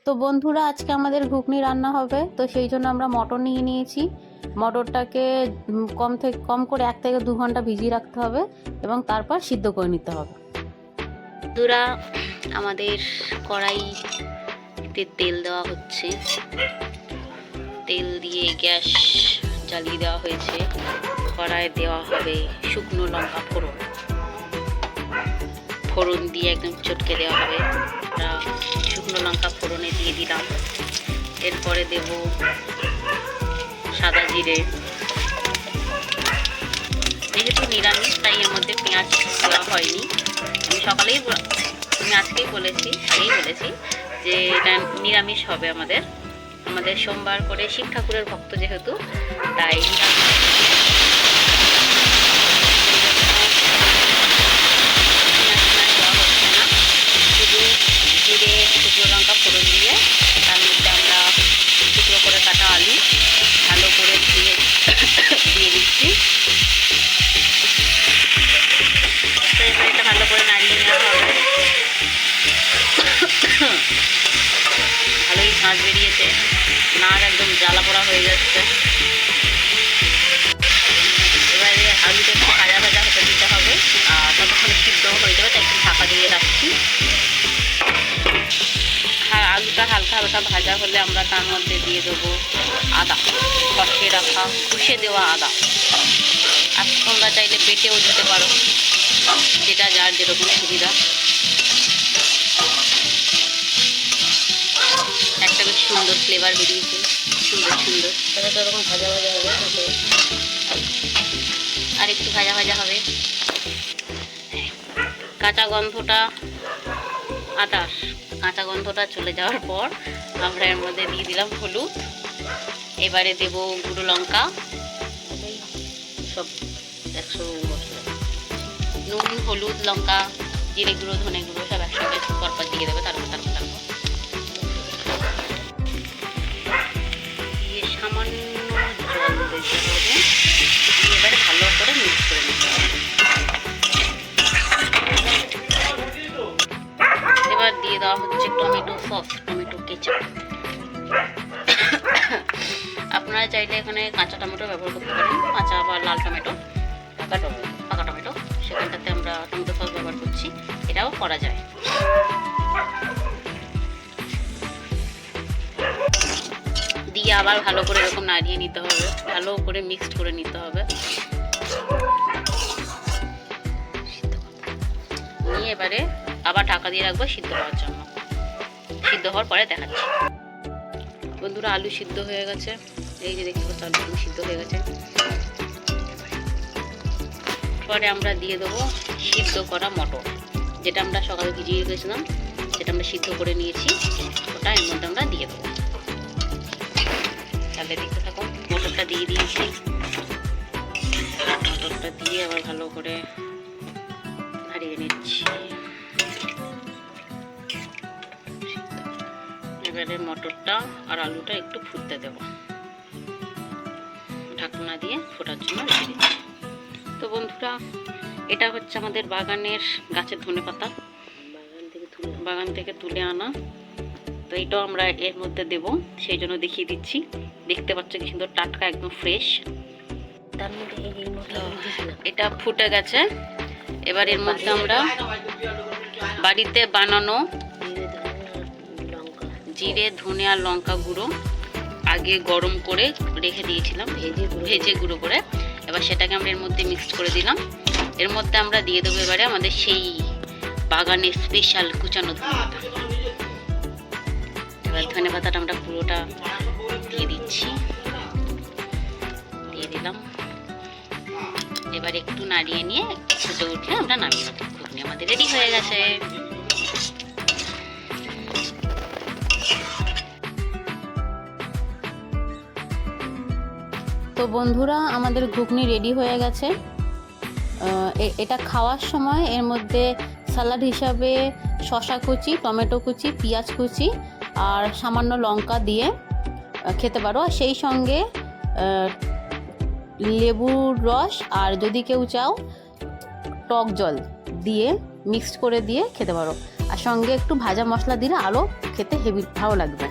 তো বন্ধুরা, আজকে আমাদের ঘুগনি রান্না হবে। তো সেই জন্য আমরা মটর নিয়ে নিয়েছি। মটরটাকে কম করে 1 থেকে 2 ঘন্টা ভিজিয়ে রাখতে হবে এবং তারপর সিদ্ধ করে নিতে হবে। বন্ধুরা, আমাদের কড়াইতে তেল দেওয়া হচ্ছে। তেল দিয়ে গ্যাস জ্বালিয়ে দেওয়া হয়েছে। কড়াইয়ে দেওয়া হবে শুকনো লঙ্কা ফোড়ন। ফোড়ন দিয়ে একদম চটকে দেওয়া হবে। আমরা শুকনো লঙ্কা ফোড়নে দিয়ে দিলাম। এরপরে দেব সাদা জিরে। যেহেতু নিরামিষ তাই এর মধ্যে পেঁয়াজ দেওয়া হয়নি। আমি আজকেই বলেছি, আগেই বলেছি যে এটা নিরামিষ হবে। আমাদের সোমবার করে শিব ঠাকুরের ভক্ত যেহেতু, তাই শুধু জিরে শুকনো লঙ্কা ফোড়ন দিয়ে তার মধ্যে আমরা টুকরো করে কাটা আলু ভালো করে ধুয়ে দিয়ে দিচ্ছি। এটা ভালো করে নাড়িয়ে নেওয়া হবে। ভালোই ঝাঁঝ বেরিয়েছে, নাড় একদম জ্বালা পোড়া হয়ে যাচ্ছে। এবারে আলুটা একটু ভাজা ভাজা হতে দিতে হবে, আর ততক্ষণে সিদ্ধ হয়ে যাবে, তাই একটু ঢাকা দিয়ে রাখছি। আলুটা হালকা হালকা ভাজা হলে আমরা তার মধ্যে দিয়ে দেবো আদা, কষে রাখা ঘষে দেওয়া আদা। আর তোমরা চাইলে বেটেও দিতে পারো, যেটা যার যেরকম সুবিধা। একটা বেশ সুন্দর ফ্লেভার বেরিয়েছে, সুন্দর তাহলে ওরকম ভাজা ভাজা হবে। আর একটু ভাজা ভাজা হবে। কাঁচা গন্ধটা চলে যাওয়ার পর আমরা এর মধ্যে দিয়ে দিলাম হলুদ। এবারে দেব গুঁড়ো লঙ্কা, সব 100 মশলা, নুন, হলুদ, লঙ্কা, জিরে গুঁড়ো, ধনে গুঁড়ো সব একসঙ্গে পরপর দিয়ে দেবে। তারপর দিয়ে সামান্য জল দিতে হবে। এবারে ভালো করে মিক্স করে নিতে হবে। এবার দিয়ে দেওয়া হচ্ছে টমেটো সস, টমেটো কেচাপ। আপনারা চাইলে এখানে কাঁচা টমেটো ব্যবহার করতে পারেন, কাঁচা বা লাল টমেটো, পাকা টমেটো। সেখানটাতে আমরা টমেটো সস ব্যবহার করছি, এটাও করা যায়। দিয়ে আবার ভালো করে এরকম নাড়িয়ে নিতে হবে, ভালো করে মিক্সড করে নিতে হবে। নিয়ে এবারে আবার ঢাকা দিয়ে রাখবো সিদ্ধ হওয়ার জন্য। সিদ্ধ হওয়ার পরে দেখাচ্ছি। বন্ধুরা, আলু সিদ্ধ হয়ে গেছে। এই যে দেখতে পাচ্ছি আলু সিদ্ধ হয়ে গেছে। পরে আমরা দিয়ে দেবো সিদ্ধ করা মটর, যেটা আমরা সকালে ভিজিয়ে রেখেছিলাম, যেটা আমরা সিদ্ধ করে নিয়েছি, ওটা এর মধ্যে আমরা দিয়ে দেবো। তাহলে দেখতে থাকো। মটরটা দিয়ে দিয়েছি। মটরটা দিয়ে আবার ভালো করে নাড়িয়ে নিচ্ছি। এবারে মটরটা আর আলুটা একটু ফুটতে দেব, ঢাকনা দিয়ে ফোটার জন্য রেখে দিচ্ছি। তো বন্ধুরা, এটা হচ্ছে আমাদের বাগানের গাছের ধনেপাতা, বাগান থেকে তুলে আনা। তো এটাও আমরা এর মধ্যে দেব, সেই জন্য দেখিয়ে দিচ্ছি। দেখতে পাচ্ছ কি সুন্দর টাটকা, একদম ফ্রেশ। তার মধ্যে এটা ফুটে গেছে। এবার এর মধ্যে আমরা বাড়িতে বানানো জিরে, ধনে আর লঙ্কা গুঁড়ো আগে গরম করে রেখে দিয়েছিলাম, ভেজে গুঁড়ো করে। এবার সেটাকে আমরা এর মধ্যে মিক্সড করে দিলাম। এর মধ্যে আমরা দিয়ে দেবো এবারে আমাদের সেই বাগানের স্পেশাল কুচানো ধনেপাতা। এবার ধনেপাতাটা আমরা পুরোটা দিয়ে দিচ্ছি, দিয়ে দিলাম। এবার একটু নাড়িয়ে নিয়ে ফুটে উঠলে আমরা নামিয়ে নেব। ঘুগনি আমাদের রেডি হয়ে গেছে। তো বন্ধুরা, আমাদের ঘুগনি রেডি হয়ে গেছে। এটা খাওয়ার সময় এর মধ্যে স্যালাড হিসাবে শসা কুচি, টমেটো কুচি, পেঁয়াজ কুচি আর সামান্য লঙ্কা দিয়ে খেতে পারো। আর সেই সঙ্গে লেবুর রস আর যদি কেউ চাও টক জল দিয়ে মিক্সড করে দিয়ে খেতে পারো। আর সঙ্গে একটু ভাজা মশলা দিলে আরও খেতে হেভি ভালো লাগবে।